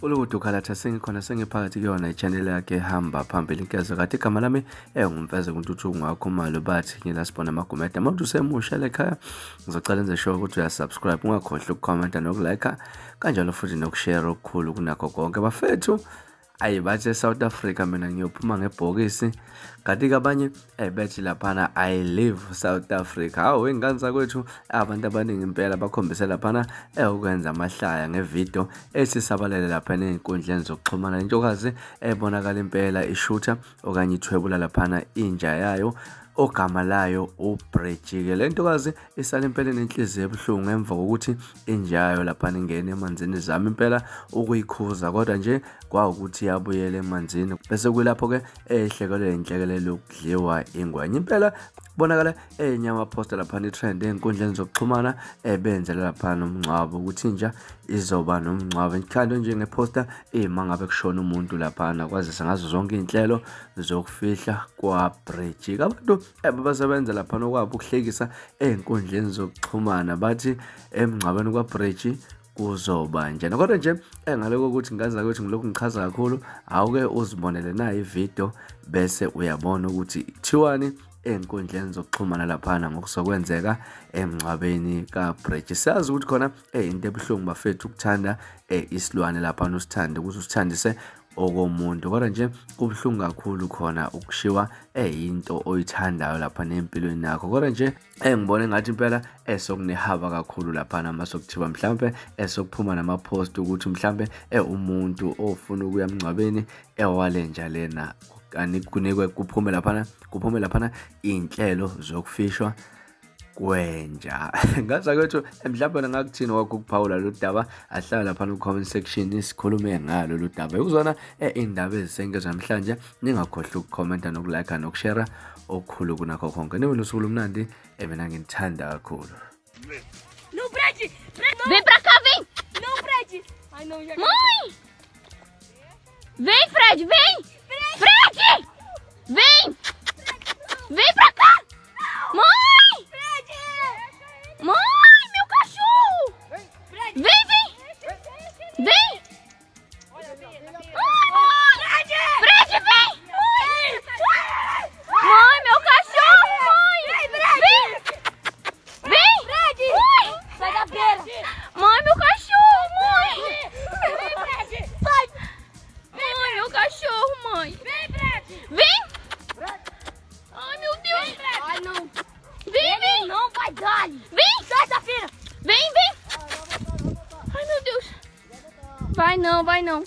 Ulukudu khalatha sengikhona sengiphakathi kuyona i-channel yakhe hamba phambili inkezo kade igama lami ngumfeze kuntuthuku ngakho malo bathi ngila sibona amagumede manje usemusha lekhaya ngizocela enze sure ukuthi uyasubscribe ungakhohlwa ukukhomenta nokulike kanjalo futhi nokushare okukhulu kunakho konke bafethu. Ayi bathi eSouth Africa mina ngiyophuma ngebhokisi kanti abanye bethi laphana I live South Africa. Hawu ingane zakwethu abantu abaningi impela bakhombise laphana ukwenza amahlaya ngevideo esisabalele laphana einkundleni zokuxhumana. Intokazi ebonakala impela ishooter okanye ithwebula laphana inja yayo ogama layo uBreji ke le ntokazi isala impela nenhliziyo ebuhlungu emva kokuthi injayo lapha ingene emanzini zami impela ukuyikhuza kodwa nje kwawukuthi yabuyela emanzini bese kulapho ke ehlekelele inhlekelele lokudliwa ingwenya impela bonakala enyama poster lapha itrend einkundleni zokuxhumana benzela lapha ungcwabo ukuthi inja izoba nomngcwabo ikhando nje ngeposter mangabe kushona umuntu lapha kwazisa ngazo zonke inhlelo zokufihla kwaBreji. Abantu basebenza lapha nokwabo ukuhlekisa einkundleni zokuxhumana bathi emngcwabeni kwaBreji kuzoba njena kodwa nje ngaloko ukuthi ngazi ukuthi ngilokhu ngichaza kakhulu awuke uzibonele na ivideo bese uyabona ukuthi kuthiwani einkundleni zokuxhumana laphana ngokusokwenzeka emngcwabeni kaBreji. Siyazi ukuthi khona into ebuhlungu bafethu ukuthanda isilwane lapha usithande ukuthi usithandise okomuntu kodwa nje kubuhlungu kakhulu khona ukushiwa into oyithandayo lapha nempilweni yakho kodwa nje ngibona engathi impela sokunehaba kakhulu lapha namasokuthiwa mhlambe sokuphuma namapost ukuthi mhlambe umuntu ofuna ukuya emngcwabeni walenja lena kunikwe kuphume laphana inhlelo zokufishwa kwenja. Ngaza kwethu mhlawumbe ngakuthini wakho ukuphawula lo daba ahlala lapha no comment section sikhulume ngalo lo daba ukuzona indaba ezisengezwe namhlanje ningakhohlwa ukukhomenta nokulike nokushare okukhulu kunakho konke. Nibe nosuku lomnandi mina ngithanda kakhulu. No Breji, vem pra cá, vem. No Breji. Ai não, já. Mãe! Vem, Fred, vem. Fred! Vem! Vem pra cá! Mãe! Mãe, meu cachorro! Vem, vem! Vem! Breji, vem! Mãe, meu cachorro! Mãe! Vem! Vem! Mãe! Sai da beira! Mãe, meu cachorro! Mãe! Sai! Mãe, meu cachorro, mãe! Vem! Ai, meu Deus! Ai, não! Vem, vem! Não vai dar! Vem! Sai da feira! Vem, vem! Ai, meu Deus! Vai não, vai não!